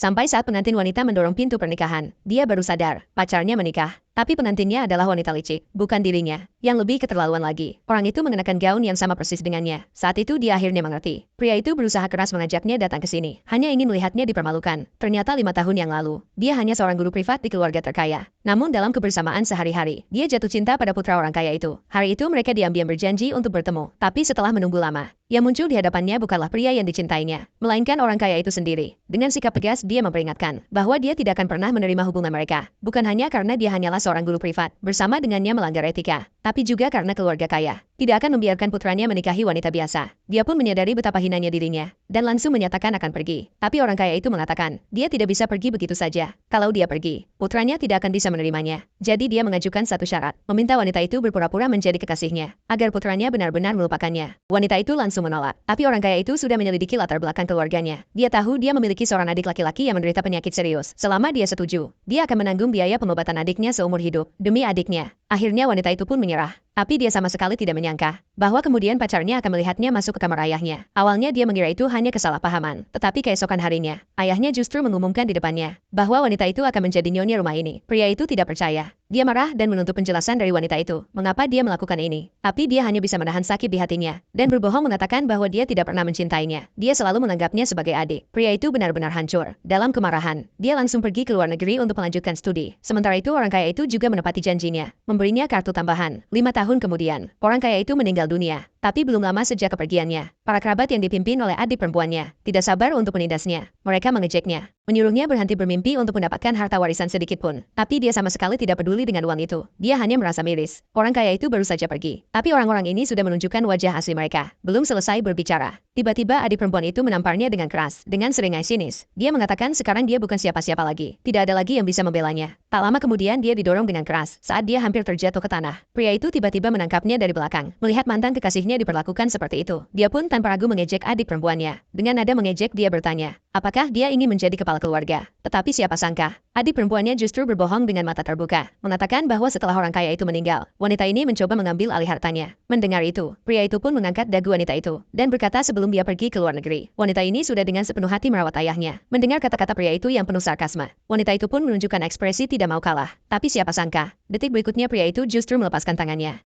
Sampai saat pengantin wanita mendorong pintu pernikahan, dia baru sadar, pacarnya menikah. Tapi pengantinnya adalah wanita licik, bukan dirinya. Yang lebih keterlaluan lagi, orang itu mengenakan gaun yang sama persis dengannya. Saat itu dia akhirnya mengerti. Pria itu berusaha keras mengajaknya datang ke sini, hanya ingin melihatnya dipermalukan. Ternyata 5 tahun yang lalu, dia hanya seorang guru privat di keluarga terkaya. Namun dalam kebersamaan sehari-hari, dia jatuh cinta pada putra orang kaya itu. Hari itu mereka diam-diam berjanji untuk bertemu. Tapi setelah menunggu lama, yang muncul di hadapannya bukanlah pria yang dicintainya, melainkan orang kaya itu sendiri. Dengan sikap tegas, dia memperingatkan bahwa dia tidak akan pernah menerima hubungan mereka. Bukan hanya karena dia hanyalah seorang guru privat, bersama dengannya melanggar etika, tapi juga karena keluarga kaya tidak akan membiarkan putranya menikahi wanita biasa. Dia pun menyadari betapa hinanya dirinya, dan langsung menyatakan akan pergi. Tapi orang kaya itu mengatakan, dia tidak bisa pergi begitu saja. Kalau dia pergi, putranya tidak akan bisa menerimanya. Jadi dia mengajukan satu syarat, meminta wanita itu berpura-pura menjadi kekasihnya, agar putranya benar-benar melupakannya. Wanita itu langsung menolak, tapi orang kaya itu sudah menyelidiki latar belakang keluarganya. Dia tahu dia memiliki seorang adik laki-laki yang menderita penyakit serius. Selama dia setuju, dia akan menanggung biaya pengobatan adiknya seumur hidup, demi adiknya. Akhirnya wanita itu pun menyerah. Tapi dia sama sekali tidak menyangka bahwa kemudian pacarnya akan melihatnya masuk ke kamar ayahnya. Awalnya dia mengira itu hanya kesalahpahaman, tetapi keesokan harinya, ayahnya justru mengumumkan di depannya bahwa wanita itu akan menjadi nyonya rumah ini. Pria itu tidak percaya. Dia marah dan menuntut penjelasan dari wanita itu, mengapa dia melakukan ini. Tapi dia hanya bisa menahan sakit di hatinya, dan berbohong mengatakan bahwa dia tidak pernah mencintainya. Dia selalu menganggapnya sebagai adik. Pria itu benar-benar hancur. Dalam kemarahan, dia langsung pergi ke luar negeri untuk melanjutkan studi. Sementara itu orang kaya itu juga menepati janjinya, memberinya kartu tambahan. 5 tahun kemudian, orang kaya itu meninggal dunia. Tapi belum lama sejak kepergiannya, para kerabat yang dipimpin oleh adik perempuannya tidak sabar untuk menindasnya. Mereka mengejeknya, menyuruhnya berhenti bermimpi untuk mendapatkan harta warisan sedikit pun. Tapi dia sama sekali tidak peduli dengan uang itu. Dia hanya merasa miris. Orang kaya itu baru saja pergi. Tapi orang-orang ini sudah menunjukkan wajah asli mereka. Belum selesai berbicara, tiba-tiba adik perempuan itu menamparnya dengan keras, dengan seringai sinis. Dia mengatakan sekarang dia bukan siapa-siapa lagi. Tidak ada lagi yang bisa membelanya. Tak lama kemudian dia didorong dengan keras saat dia hampir terjatuh ke tanah. Pria itu tiba-tiba menangkapnya dari belakang. Melihat mantan kekasihnya diperlakukan seperti itu, dia pun tanpa ragu mengejek adik perempuannya. Dengan nada mengejek dia bertanya, apakah dia ingin menjadi kepala keluarga? Tetapi siapa sangka, adik perempuannya justru berbohong dengan mata terbuka, mengatakan bahwa setelah orang kaya itu meninggal, wanita ini mencoba mengambil alih hartanya. Mendengar itu, pria itu pun mengangkat dagu wanita itu, dan berkata sebelum dia pergi ke luar negeri, wanita ini sudah dengan sepenuh hati merawat ayahnya. Mendengar kata-kata pria itu yang penuh sarkasme, wanita itu pun menunjukkan ekspresi tidak mau kalah. Tapi siapa sangka, detik berikutnya pria itu justru melepaskan tangannya.